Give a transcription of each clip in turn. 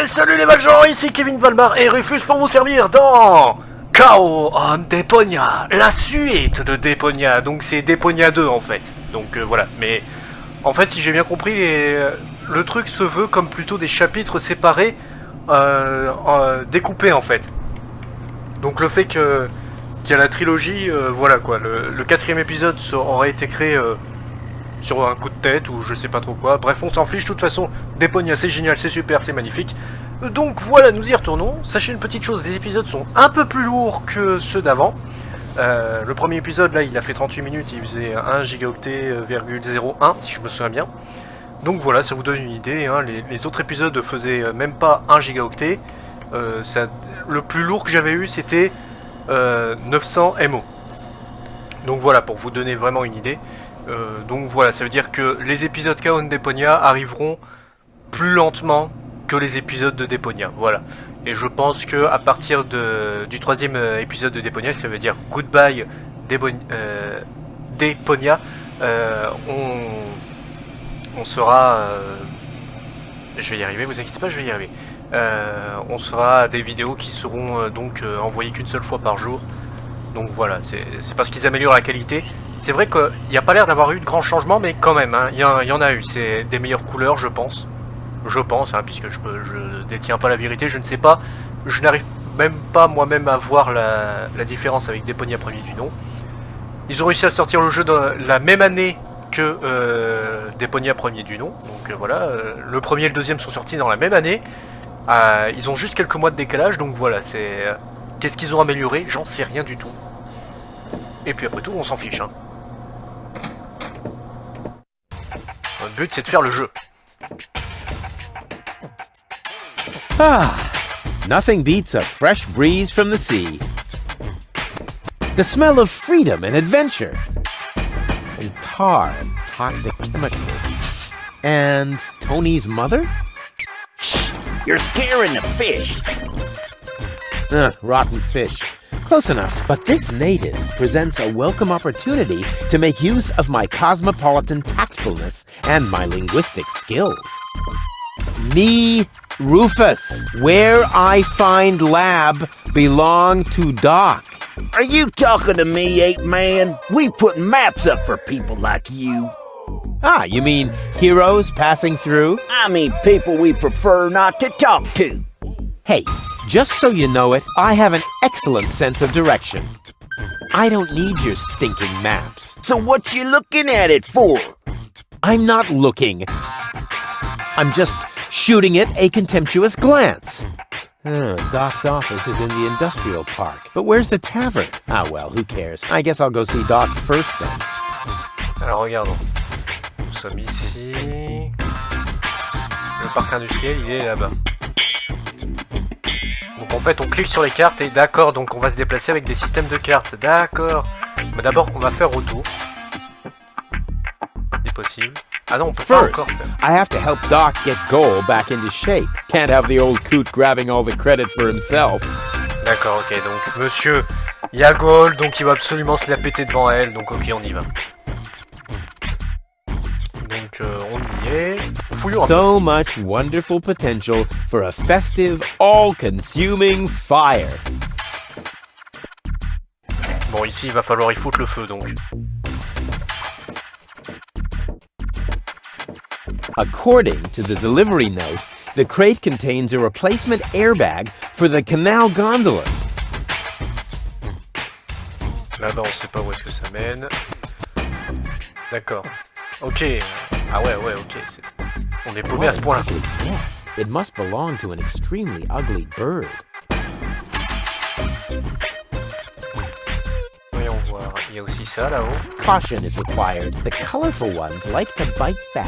Salut les Valgens, ici Kévin Valmar et Rufus pour vous servir dans CHAOS SUR DEPONIA, la suite de Deponia, donc c'est Deponia 2 en fait, donc voilà, mais en fait si j'ai bien compris, le truc se veut comme plutôt des chapitres séparés, découpés en fait, donc le fait qu'il y a la trilogie, voilà quoi, le quatrième épisode aurait été créé sur un coup de tête ou je sais pas trop quoi, bref on s'en fiche, de toute façon Deponia c'est génial, c'est super, c'est magnifique. Donc voilà, nous y retournons. Sachez une petite chose, les épisodes sont un peu plus lourds que ceux d'avant. Le premier épisode là il a fait 38 minutes, il faisait 1 gigaoctet,01 si je me souviens bien. Donc voilà, ça vous donne une idée, hein. Les autres épisodes faisaient même pas 1 gigaoctet. Le plus lourd que j'avais eu c'était 900 MO. Donc voilà, pour vous donner vraiment une idée. Donc voilà, ça veut dire que les épisodes CHAOS Deponia arriveront plus lentement que les épisodes de Deponia, voilà. Et je pense que à partir du troisième épisode de Deponia, ça veut dire Goodbye Deponia, on sera... je vais y arriver, vous inquiétez pas, je vais y arriver. On sera des vidéos qui seront donc envoyées qu'une seule fois par jour. Donc voilà, c'est parce qu'ils améliorent la qualité. C'est vrai qu'il n'y a pas l'air d'avoir eu de grands changements, mais quand même, hein, il y en a eu. C'est des meilleures couleurs, je pense. Hein, puisque je détiens pas la vérité, je ne sais pas. Je n'arrive même pas moi-même à voir la différence avec Deponia premier du nom. Ils ont réussi à sortir le jeu dans la même année que Deponia premier du nom. Donc voilà, le premier et le deuxième sont sortis dans la même année. Ils ont juste quelques mois de décalage, donc voilà, c'est... Qu'est-ce qu'ils ont amélioré? J'en sais rien du tout. Et puis après tout, on s'en fiche, hein. Notre but, c'est de faire le jeu. Ah, nothing beats a fresh breeze from the sea. The smell of freedom and adventure. And tar and toxic chemicals. And Tony's mother? Shh! You're scaring the fish. Rotten fish. Close enough. But this native presents a welcome opportunity to make use of my cosmopolitan tactfulness and my linguistic skills. Me, Rufus, where I find lab belong to Doc. Are you talking to me, ape man? We put maps up for people like you. Ah, you mean heroes passing through? I mean people we prefer not to talk to. Hey, just so you know it, I have an excellent sense of direction. I don't need your stinking maps. So what you looking at it for? I'm not looking. I'm just shooting it a contemptuous glance. Doc's office is in the industrial park. But where's the tavern? Ah well, who cares? I guess I'll go see Doc first then. Alors regardons. Nous sommes ici. Le parc industriel, il est là-bas. Donc en fait on clique sur les cartes et d'accord, donc on va se déplacer avec des systèmes de cartes, d'accord. Mais d'abord on va faire retour. C'est possible. Ah non, on peut pas First, encore faire. I have to help Doc get Goal back into shape. Can't have the old coot grabbing all the credit for himself. D'accord, ok, donc monsieur, il y a Goal, donc il va absolument se la péter devant elle, donc ok, on y va. Donc on y est. Fouillons un peu. So much wonderful potential for a festive, all-consuming fire. Bon, ici il va falloir y foutre le feu donc. According to the delivery note, the crate contains a replacement airbag for the canal gondolas. Là-bas on sait pas où est-ce que ça mène. D'accord. Ok. Ah ouais, ok. On est paumé à ce point-là. Yes, it must belong to an extremely ugly bird. Voyons voir. Il y a aussi ça là-haut. Caution is required. The colorful ones like to bite back.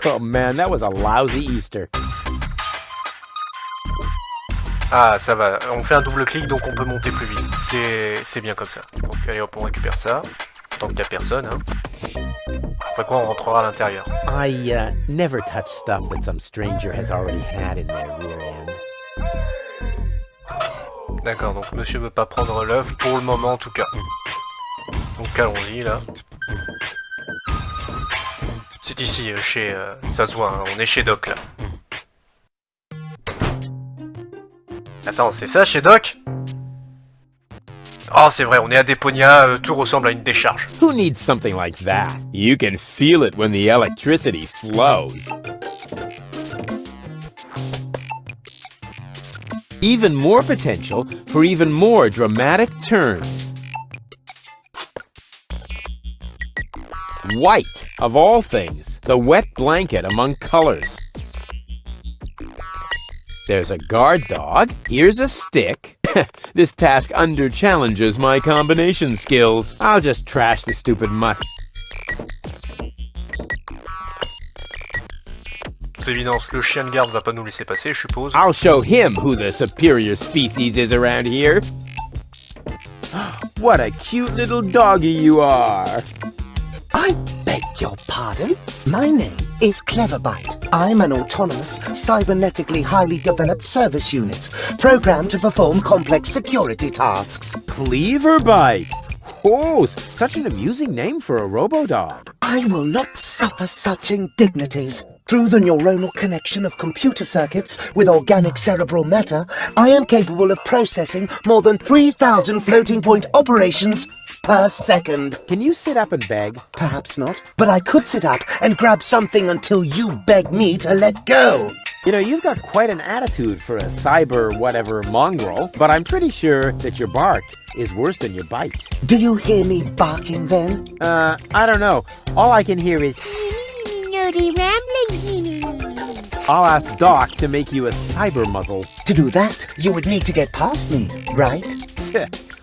Oh man, that was a lousy Easter. Ah, ça va. On fait un double-clic donc on peut monter plus vite. C'est bien comme ça. Donc allez hop, on récupère ça. Tant qu'il n'y a personne, hein. Après quoi on rentrera à l'intérieur. I never touch stuff that some stranger has already had in their rear end. D'accord, donc monsieur veut pas prendre l'œuf pour le moment en tout cas. Donc allons-y là. C'est ici, chez... ça se voit, hein, on est chez Doc là. Attends, c'est ça chez Doc? Oh, c'est vrai, on est à Deponia, tout ressemble à une décharge. Who needs something like that? You can feel it when the electricity flows. Even more potential for even more dramatic turns. White, of all things, the wet blanket among colors. There's a guard dog, here's a stick. This task under-challenges my combination skills. I'll just trash the stupid mutt. C'est évident, le chien de garde va pas nous laisser passer, je suppose. I'll show him who the superior species is around here. What a cute little doggy you are. I beg your pardon? My name is Cleverbite. I'm an autonomous, cybernetically highly developed service unit, programmed to perform complex security tasks. Cleverbite. Oh, such an amusing name for a robo-dog. I will not suffer such indignities. Through the neuronal connection of computer circuits with organic cerebral matter, I am capable of processing more than 3,000 floating-point operations per second. Can you sit up and beg? Perhaps not, but I could sit up and grab something until you beg me to let go. You know, you've got quite an attitude for a cyber-whatever mongrel, but I'm pretty sure that your bark is worse than your bite. Do you hear me barking then? I don't know. All I can hear is... I'll ask Doc to make you a cyber muzzle. To do that, you would need to get past me, right?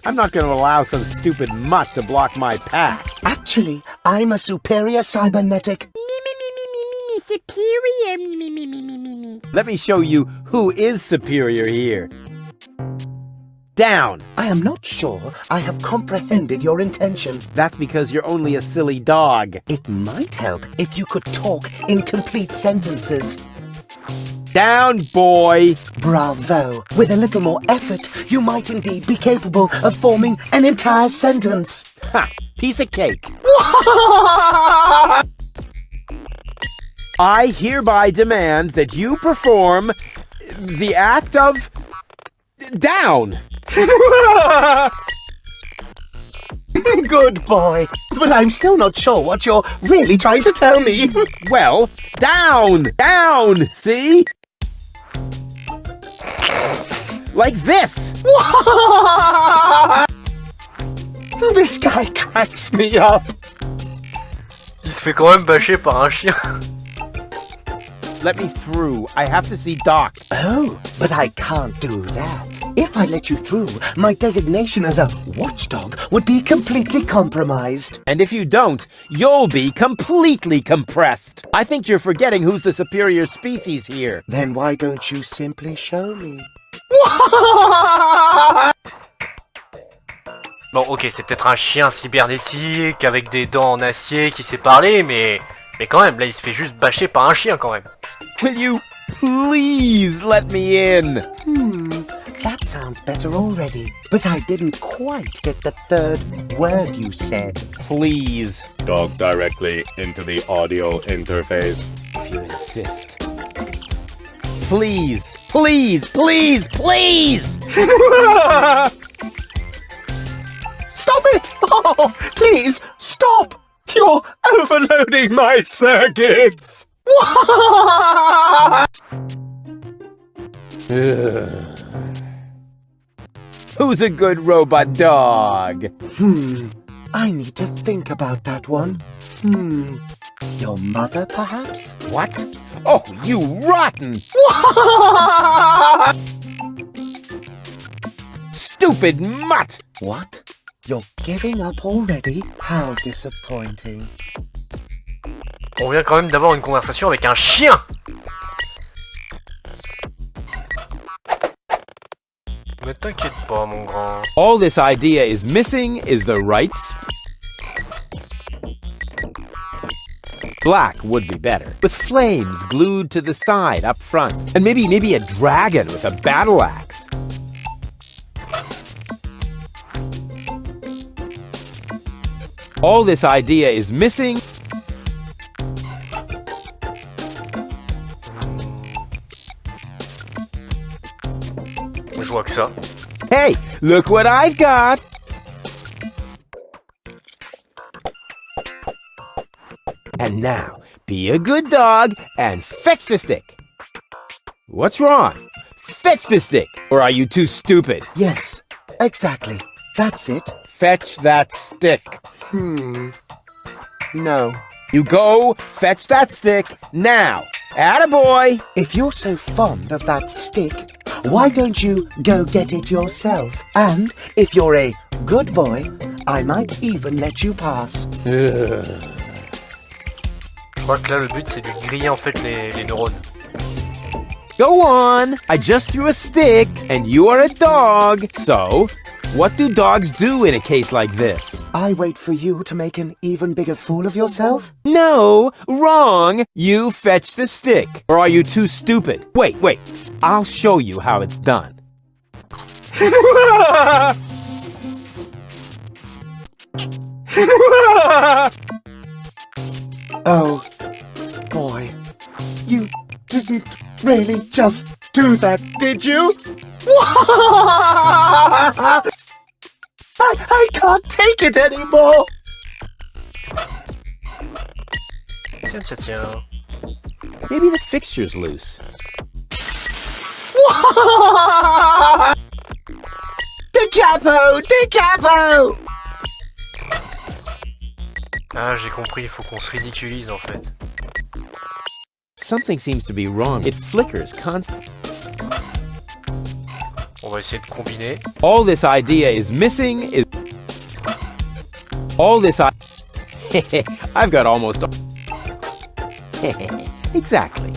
I'm not going to allow some stupid mutt to block my path. Actually, I'm a superior cybernetic... superior. Let me show you who is superior here. Down. I am not sure I have comprehended your intention. That's because you're only a silly dog. It might help if you could talk in complete sentences. Down, boy. Bravo. With a little more effort, you might indeed be capable of forming an entire sentence. Ha! Piece of cake. I hereby demand that you perform the act of... down. Good boy. But I'm still not sure what you're really trying to tell me. Well, down! Down! See? Like this! This guy cracks me up. Il se fait quand même bâcher par un chien. Let me through. I have to see Doc. Oh, but I can't do that. If I let you through, my designation as a watchdog would be completely compromised. And if you don't, you'll be completely compressed. I think you're forgetting who's the superior species here. Then why don't you simply show me? Bon, ok, c'est peut-être un chien cybernétique avec des dents en acier qui sait parler, mais quand même, là, il se fait juste bâcher par un chien quand même. Will you please let me in? That sounds better already. But I didn't quite get the third word you said. Please, Talk directly into the audio interface. if you insist. Please, please, please, please! Stop it! Oh, please, stop! You're overloading my circuits! Who's a good robot dog? I need to think about that one. Your mother, perhaps? What? Oh, you rotten! Stupid mutt! What? You're giving up already? How disappointing. On vient quand même d'avoir une conversation avec un chien. Mais t'inquiète pas, mon grand. All this idea is missing is the right Black would be better, with flames glued to the side up front, and maybe a dragon with a battle axe. All this idea is missing. Je vois que ça. Hey, look what I've got! And now, be a good dog and fetch the stick. What's wrong? Fetch the stick, or are you too stupid? Yes, exactly. That's it. Fetch that stick. No. You go fetch that stick now. Attaboy! If you're so fond of that stick, why don't you go get it yourself? And if you're a good boy, I might even let you pass. Je crois que là, le but, c'est de griller en fait les neurones. Go on! I just threw a stick, and you are a dog. So, what do dogs do in a case like this? I wait for you to make an even bigger fool of yourself? No, wrong! You fetch the stick. Or are you too stupid? Wait. I'll show you how it's done. Oh, boy. You didn't really just do that, did you? I can't take it anymore! Tiens. Maybe the fixture's loose. Da capo! Ah, j'ai compris, il faut qu'on se ridiculise en fait. Something seems to be wrong. It flickers constantly. On va essayer de combiner. All this idea is missing is... All this I... I've got almost... Exactly.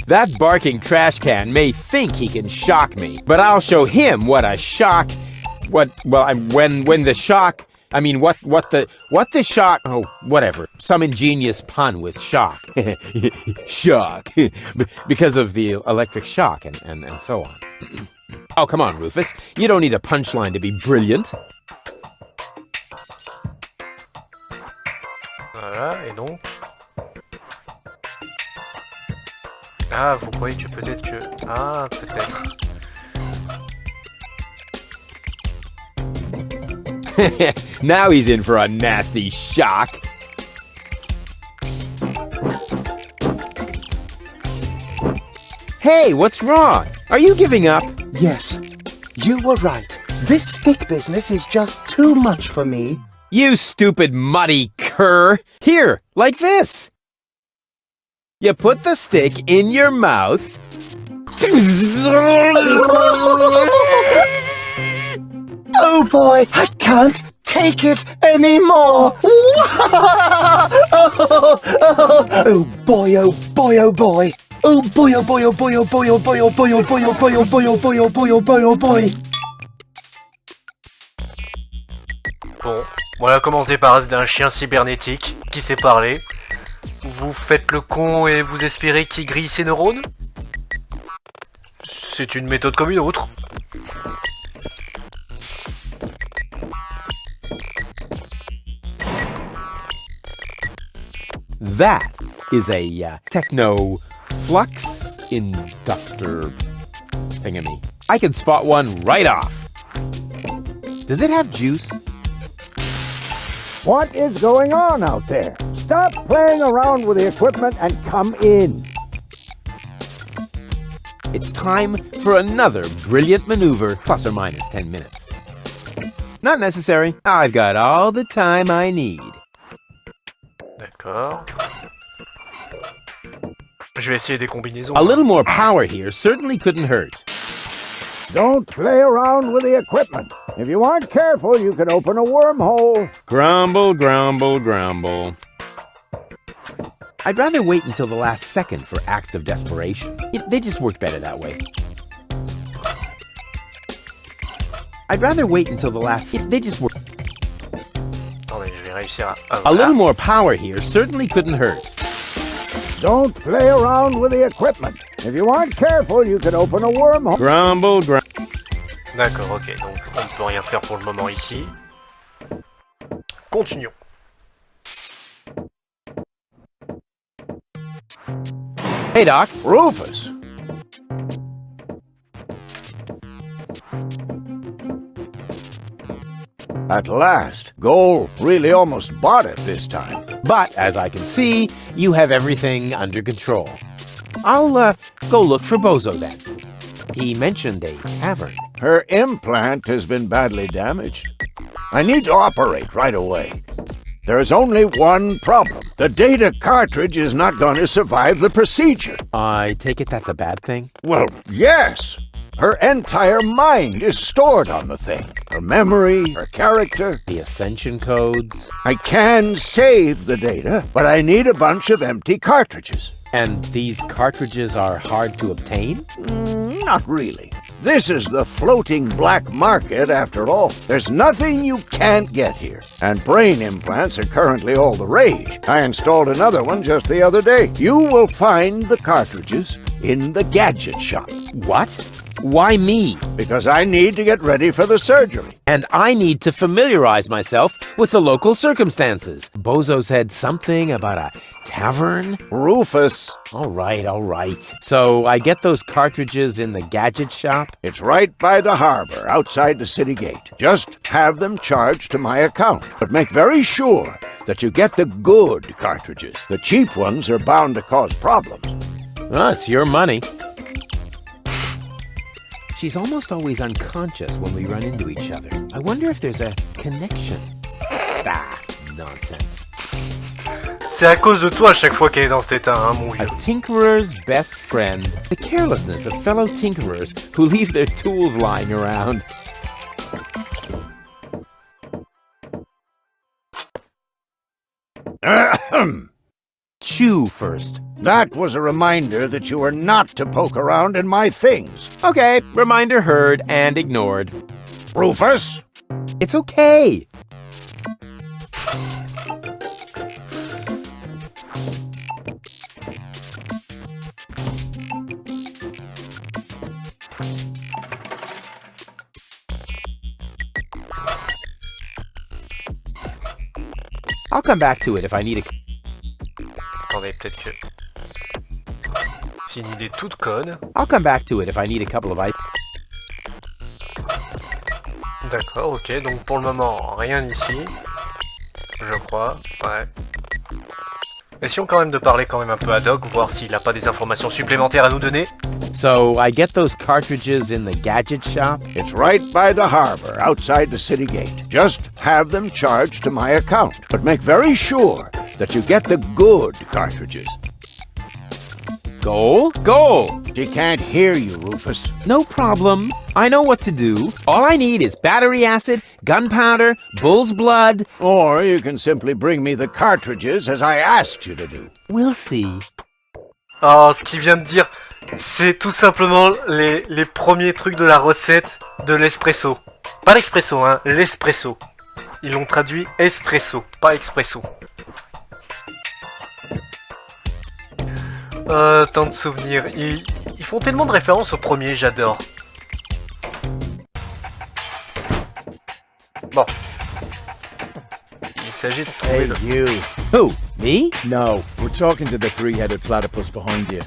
That barking trash can may think he can shock me, but I'll show him what a shock... when the shock... I mean, what the shock... Oh, whatever. Some ingenious pun with shock. Shock. Because of the electric shock and so on. Oh, come on, Rufus. You don't need a punchline to be brilliant. Voilà, et donc... Ah, vous croyez que peut-être que... Ah, peut-être. Now he's in for a nasty shock. Hey, what's wrong? Are you giving up? Yes, you were right. This stick business is just too much for me. You stupid muddy cur. Here, like this. You put the stick in your mouth. Oh boy, I can't take it anymore. Oh boy, oh boy, oh boy. Oh boy, oh boy, oh boy, oh boy, oh boy, oh boy, oh boy, oh boy, oh boy, oh boy, oh boy, oh boy, oh boy. Bon, on va commencer par d'un chien cybernétique qui sait parler. Vous faites le con et vous espérez qu'il grille ses neurones? C'est une méthode comme une autre. That is a techno flux inductor thingamy. I can spot one right off. Does it have juice? What is going on out there? Stop playing around with the equipment and come in. It's time for another brilliant maneuver, plus or minus 10 minutes. Not necessary. I've got all the time I need. D'accord. Je vais essayer des combinaisons. A little more power here certainly couldn't hurt. Don't play around with the equipment. If you aren't careful, you can open a wormhole. Grumble, grumble, grumble. I'd rather wait until the last second for acts of desperation. They just work better that way. I'd rather wait until the last... They just work... Attendez, je vais réussir à... Ah, A voilà. little more power here certainly couldn't hurt. Don't play around with the equipment. If you aren't careful, you can open a wormhole. Grumble, grumble. D'accord, ok, donc on ne peut rien faire pour le moment ici. Continuons. Hey, Doc. Rufus. At last, Goal really almost bought it this time. But, as I can see, you have everything under control. I'll, go look for Bozo then. He mentioned a tavern. Her implant has been badly damaged. I need to operate right away. There is only one problem. The data cartridge is not going to survive the procedure. I take it that's a bad thing? Well, yes. Her entire mind is stored on the thing. Her memory, her character. The ascension codes? I can save the data, but I need a bunch of empty cartridges. And these cartridges are hard to obtain? Not really. This is the floating black market after all. There's nothing you can't get here. And brain implants are currently all the rage. I installed another one just the other day. You will find the cartridges in the gadget shop. What? Why me? Because I need to get ready for the surgery. And I need to familiarize myself with the local circumstances. Bozo said something about a tavern? Rufus. All right. So I get those cartridges in the gadget shop? It's right by the harbor, outside the city gate. Just have them charged to my account. But make very sure that you get the good cartridges. The cheap ones are bound to cause problems. Well, it's your money. She's almost always unconscious when we run into each other. I wonder if there's a connection. Ah, nonsense. C'est à cause de toi à chaque fois qu'elle est dans cet état, hein, mon vieux. A tinkerer's best friend. The carelessness of fellow tinkerers who leave their tools lying around. Chew first. That was a reminder that you are not to poke around in my things. Okay, reminder heard and ignored. Rufus? It's okay. I'll come back to it if I need a... Attendez, peut-être que... C'est une idée toute conne. I'll come back to it if I need a couple of items. D'accord, ok, donc pour le moment, rien ici. Je crois, ouais. Essayons quand même de parler quand même un peu ad hoc, voir s'il n'a pas des informations supplémentaires à nous donner. So, I get those cartridges in the gadget shop? It's right by the harbor, outside the city gate. Just have them charged to my account. But make very sure that you get the good cartridges. Goal? Goal! She can't hear you, Rufus. No problem. I know what to do. All I need is battery acid, gunpowder, bull's blood. Or you can simply bring me the cartridges as I asked you to do. We'll see. Oh, ce qu'il vient de dire, c'est tout simplement les premiers trucs de la recette de l'espresso. Pas l'expresso, hein, l'espresso. Ils l'ont traduit espresso, pas expresso. Tant de souvenirs. Ils font tellement de références au premier, j'adore. Bon. Il s'agit de trouver Hey, le... you. Who? Me? No, we're talking to the three-headed platypus behind you.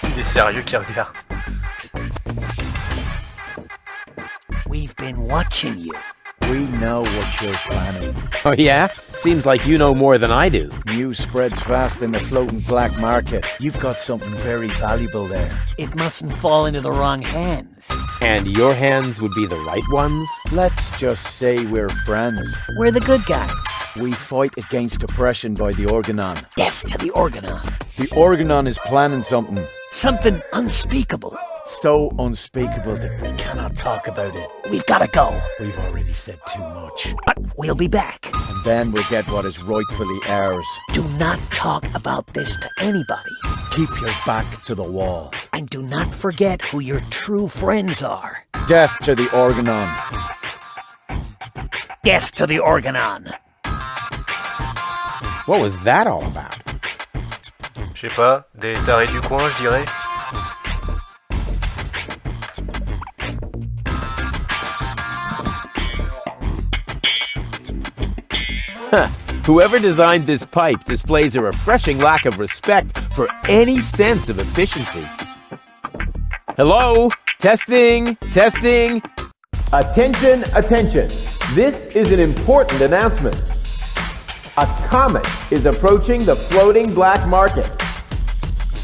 Il est sérieux qui regarde. We've been watching you. We know what you're planning. Oh yeah? Seems like you know more than I do. News spreads fast in the floating black market. You've got something very valuable there. It mustn't fall into the wrong hands. And your hands would be the right ones? Let's just say we're friends. We're the good guys. We fight against oppression by the Organon. Death to the Organon. The Organon is planning something Something unspeakable. so unspeakable that we cannot talk about it. We've gotta go. We've already said too much. But we'll be back. And then we'll get what is rightfully ours. Do not talk about this to anybody. Keep your back to the wall. And do not forget who your true friends are. Death to the Organon. Death to the Organon. What was that all about? Je sais pas, des tarés du coin, je dirais. Huh. Whoever designed this pipe displays a refreshing lack of respect for any sense of efficiency. Hello? Testing? Testing? Attention, attention. This is an important announcement. A comet is approaching the floating black market.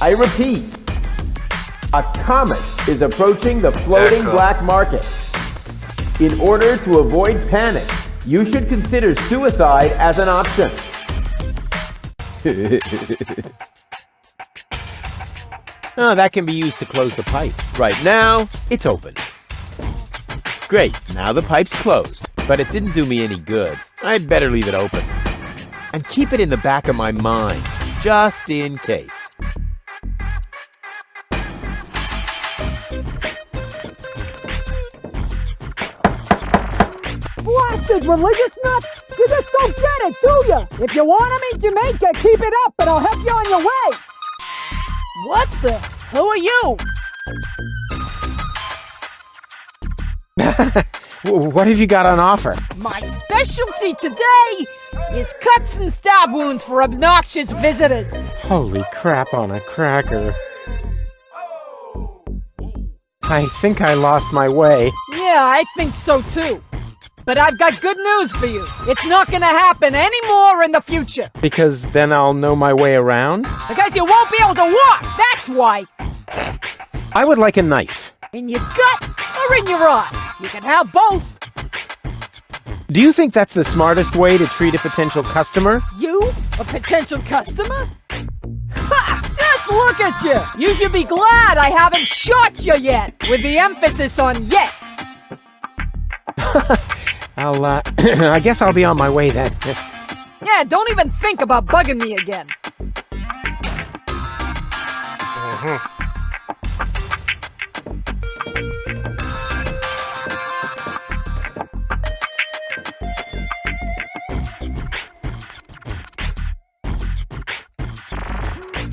I repeat, a comet is approaching the floating black market. In order to avoid panic, you should consider suicide as an option. Oh, that can be used to close the pipe. Right now, it's open. Great, now the pipe's closed, but it didn't do me any good. I'd better leave it open. And keep it in the back of my mind, just in case. Blasted religious nuts! You just don't get it, do ya? If you want to meet Jamaica, keep it up and I'll help you on your way! What the? Who are you? What have you got on offer? My specialty today is cuts and stab wounds for obnoxious visitors. Holy crap on a cracker. I think I lost my way. Yeah, I think so too. But I've got good news for you. It's not gonna happen anymore in the future. Because then I'll know my way around? Because you won't be able to walk, that's why. I would like a knife. In your gut or in your eye. You can have both. Do you think that's the smartest way to treat a potential customer? You? A potential customer? Ha! Just look at you! You should be glad I haven't shot you yet, with the emphasis on yet. I guess I'll be on my way then. Yeah, don't even think about bugging me again.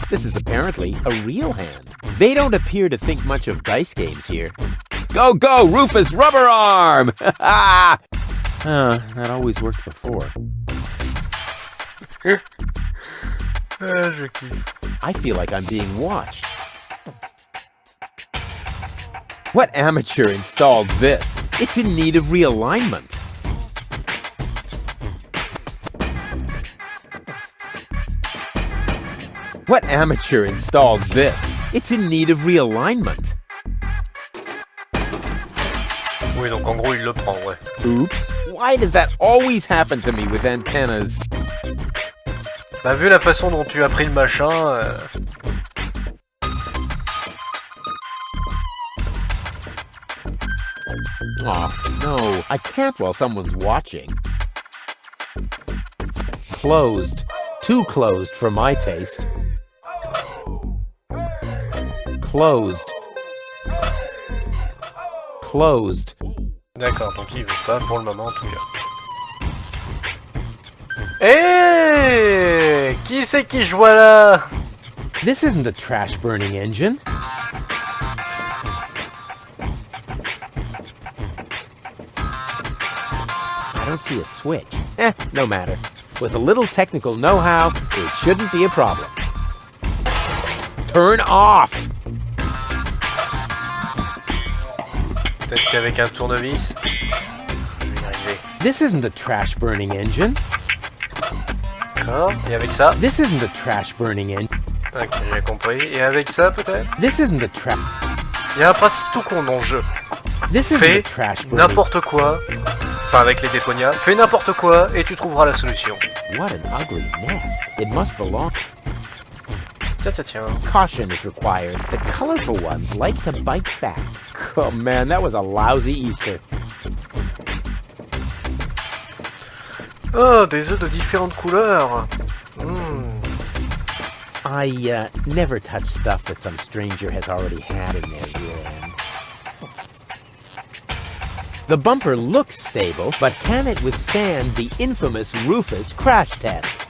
This is apparently a real hand. They don't appear to think much of dice games here. Go, go, Rufus Rubber Arm! That always worked before. I feel like I'm being watched. What amateur installed this? It's in need of realignment. What amateur installed this? It's in need of realignment. Oui, donc en gros, il le prend, ouais. Oops. Why does that always happen to me with antennas? Bah, vu la façon dont tu as pris le machin... Aw, no. I can't while someone's watching. Closed. Too closed for my taste. Closed. Closed. D'accord, donc il veut pas pour le moment en tout cas. Hey, qui c'est qui je vois là? This isn't a trash burning engine. I don't see a switch. No matter. With a little technical know-how, it shouldn't be a problem. Turn off! Peut-être qu'avec un tournevis, je vais y arriver. This isn't a trash burning engine. D'accord, et avec ça? This isn't a trash burning engine. Ok, j'ai compris. Et avec ça peut-être? This isn't a trash... Il y a un principe tout con dans le jeu. This isn't Fais a trash burning... n'importe quoi, enfin avec les Deponia, fais n'importe quoi et tu trouveras la solution. What an ugly nest. It must belong... Tiens, tiens, tiens. Caution is required. The colorful ones like to bite back. Oh man, that was a lousy Easter. Oh, des œufs de différentes couleurs. I never touch stuff that some stranger has already had in their rear end. The bumper looks stable, but can it withstand the infamous Rufus crash test?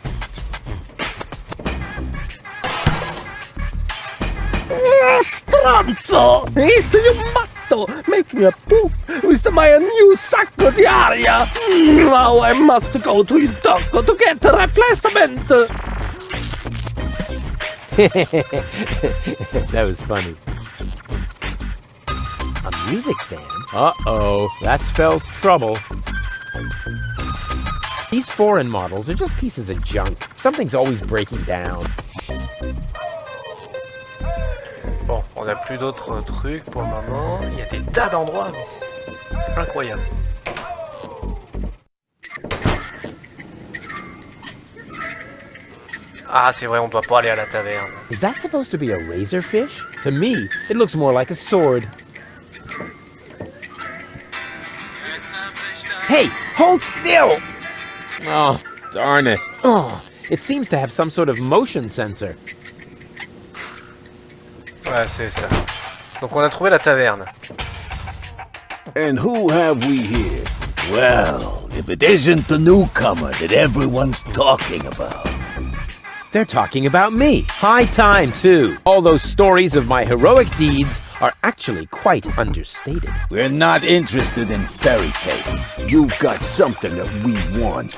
Stronzo! Sei un matto! Make me a poof with my new sacco di aria! Now I must go to il doctor to get a replacement! That was funny. A music stand? Uh-oh, that spells trouble. These foreign models are just pieces of junk. Something's always breaking down. Bon, on n'a plus d'autres trucs pour le moment. Il y a des tas d'endroits, mais c'est incroyable. Ah, c'est vrai, on doit pas aller à la taverne. Is that supposed to be a razorfish? To me, it looks more like a sword. Hey, hold still! Oh, darn it. Oh, it seems to have some sort of motion sensor. Ouais, c'est ça. Donc on a trouvé la taverne. And who have we here? Well, if it isn't the newcomer that everyone's talking about. They're talking about me. High time, too. All those stories of my heroic deeds are actually quite understated. We're not interested in fairy tales. You've got something that we want.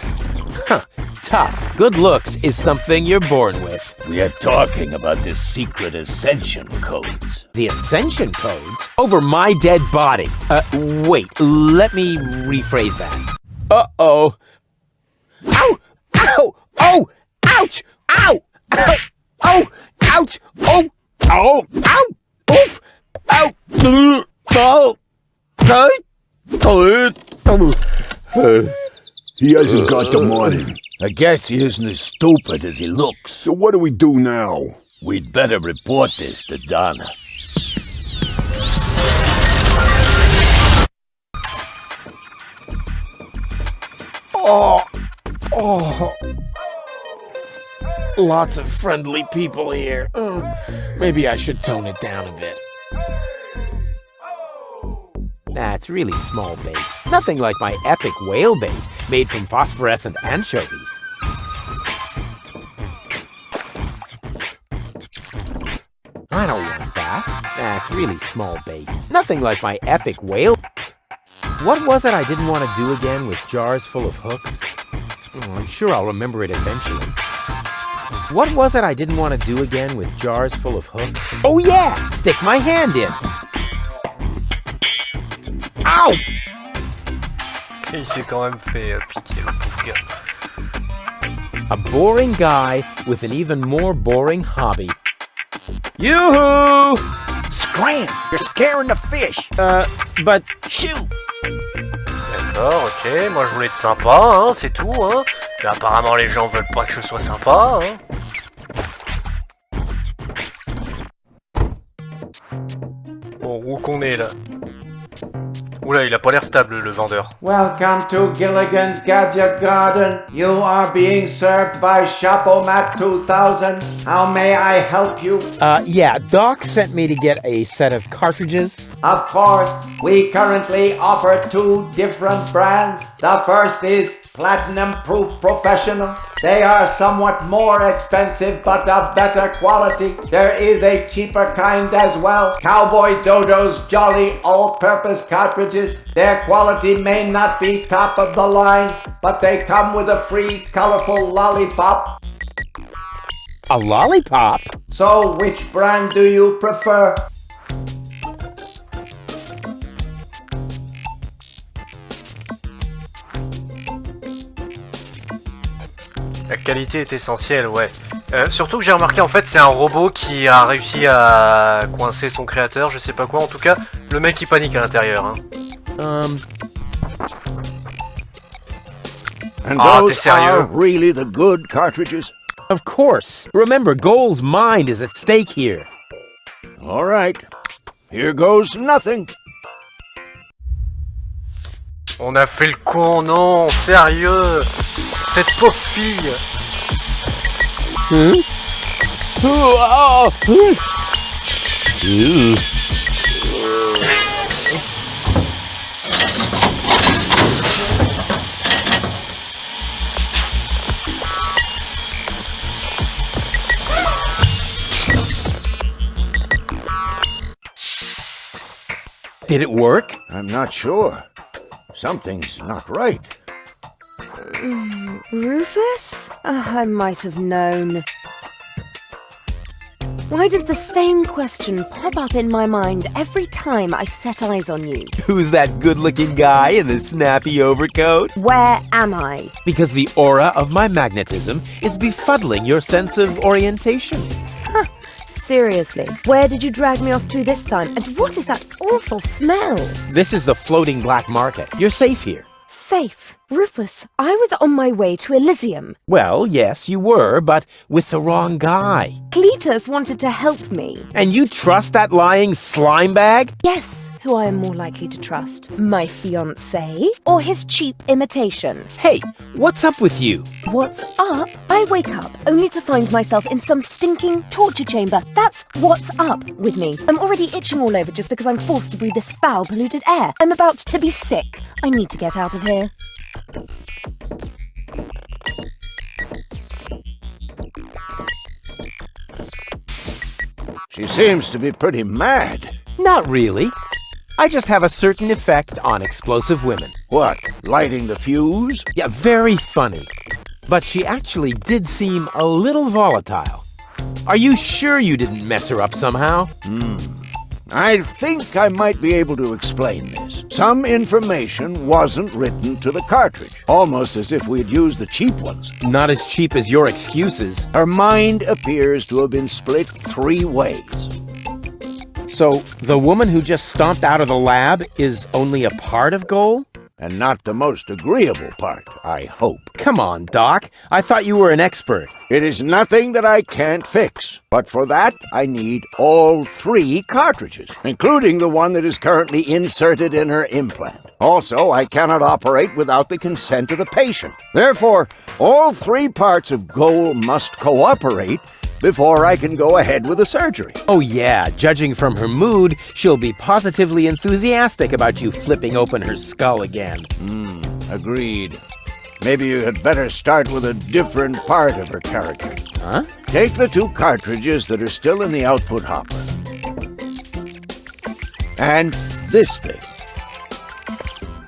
Huh. Tough. Good looks is something you're born with. We are talking about the secret ascension codes. The ascension codes? Over my dead body. Wait. Let me rephrase that. Uh-oh. Ow! Ow! Oh! Ouch! Ow! Ow! Oh! Ouch! Oh! Oh! Ow! Oof! Ow! Oh! He hasn't got the money. I guess he isn't as stupid as he looks. So what do we do now? We'd better report this to Donna. Oh! Oh! Lots of friendly people here. Maybe I should tone it down a bit. That's really small bait. Nothing like my epic whale bait made from phosphorescent anchovies. I don't want that. That's really small bait. Nothing like my epic whale. What was it I didn't want to do again with jars full of hooks? I'm sure I'll remember it eventually. What was it I didn't want to do again with jars full of hooks? Oh yeah! Stick my hand in! Ow! Il s'est quand même fait piquer le pauvre gars. A boring guy with an even more boring hobby. Yoo-hoo! Scram! You're scaring the fish! But... Shoot! D'accord, ok, moi je voulais être sympa, hein, c'est tout, hein. Mais apparemment les gens veulent pas que je sois sympa, hein. Bon, où qu'on est là? Oula, il a pas l'air stable le vendeur. Welcome to Gilligan's Gadget Garden. You are being served by Chapomat 2000. How may I help you? Yeah, Doc sent me to get a set of cartridges. Of course, we currently offer 2 different brands. The first is Platinum Proof Professional. They are somewhat more expensive but of better quality. There is a cheaper kind as well. Cowboy Dodo's Jolly All-Purpose Cartridges. Their quality may not be top of the line, but they come with a free colorful lollipop. A lollipop? So which brand do you prefer? La qualité est essentielle, ouais. Surtout que j'ai remarqué, en fait, c'est un robot qui a réussi à coincer son créateur, je sais pas quoi. En tout cas, le mec il panique à l'intérieur. Hein. And Ah, t'es those sérieux? are really the good cartridges? Of course. Remember, Goal's mind is at stake here. All right. Here goes nothing. On a fait le con, non, sérieux. Cette pauvre fille. Did it work? I'm not sure. Something's not right. Rufus? I might have known. Why does the same question pop up in my mind every time I set eyes on you? Who's that good-looking guy in the snappy overcoat? Where am I? Because the aura of my magnetism is befuddling your sense of orientation. Huh. Seriously, where did you drag me off to this time? And what is that awful smell? This is the floating black market. You're safe here. Safe? Rufus, I was on my way to Elysium. Well, yes, you were, but with the wrong guy. Cletus wanted to help me. And you trust that lying slime bag? Yes, who I am more likely to trust? My fiancé or his cheap imitation? Hey, what's up with you? What's up? I wake up only to find myself in some stinking torture chamber. That's what's up with me. I'm already itching all over just because I'm forced to breathe this foul, polluted air. I'm about to be sick. I need to get out of here. She seems to be pretty mad. Not really. I just have a certain effect on explosive women. What, lighting the fuse? Yeah, very funny. But she actually did seem a little volatile. Are you sure you didn't mess her up somehow? I think I might be able to explain this. Some information wasn't written to the cartridge, almost as if we'd used the cheap ones. Not as cheap as your excuses. Her mind appears to have been split 3 ways. So, the woman who just stomped out of the lab is only a part of Goal? And not the most agreeable part, I hope. Come on, Doc. I thought you were an expert. It is nothing that I can't fix, but for that I need all 3 cartridges, including the one that is currently inserted in her implant. Also, I cannot operate without the consent of the patient. Therefore, all 3 parts of Goal must cooperate before I can go ahead with the surgery. Oh yeah, judging from her mood, she'll be positively enthusiastic about you flipping open her skull again. Agreed. Maybe you had better start with a different part of her character. Huh? Take the 2 cartridges that are still in the output hopper. And this thing.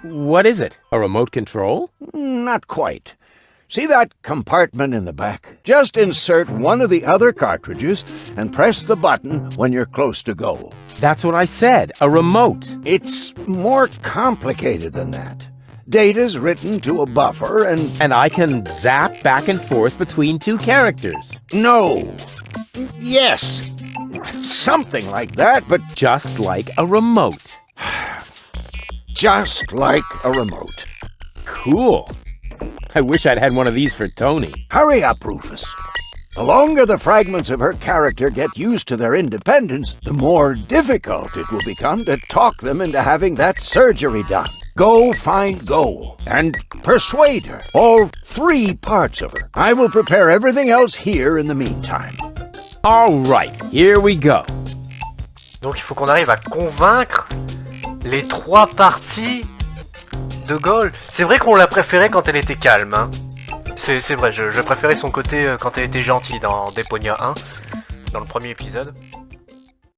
What is it? A remote control? Not quite. See that compartment in the back? Just insert one of the other cartridges and press the button when you're close to Goal. That's what I said, a remote. It's more complicated than that. Data's written to a buffer and... And I can zap back and forth between 2 characters. No. Yes. Something like that, but... Just like a remote. Just like a remote. Cool. I wish I'd had one of these for Tony. Hurry up, Rufus. The longer the fragments of her character get used to their independence, the more difficult it will become to talk them into having that surgery done. Go find Goal and persuade her. All 3 parts of her. I will prepare everything else here in the meantime. All right, here we go. Donc il faut qu'on arrive à convaincre les 3 parties de Goal. C'est vrai qu'on l'a préférée quand elle était calme, hein. C'est vrai, je préférais son côté quand elle était gentille dans Deponia 1, dans le premier épisode.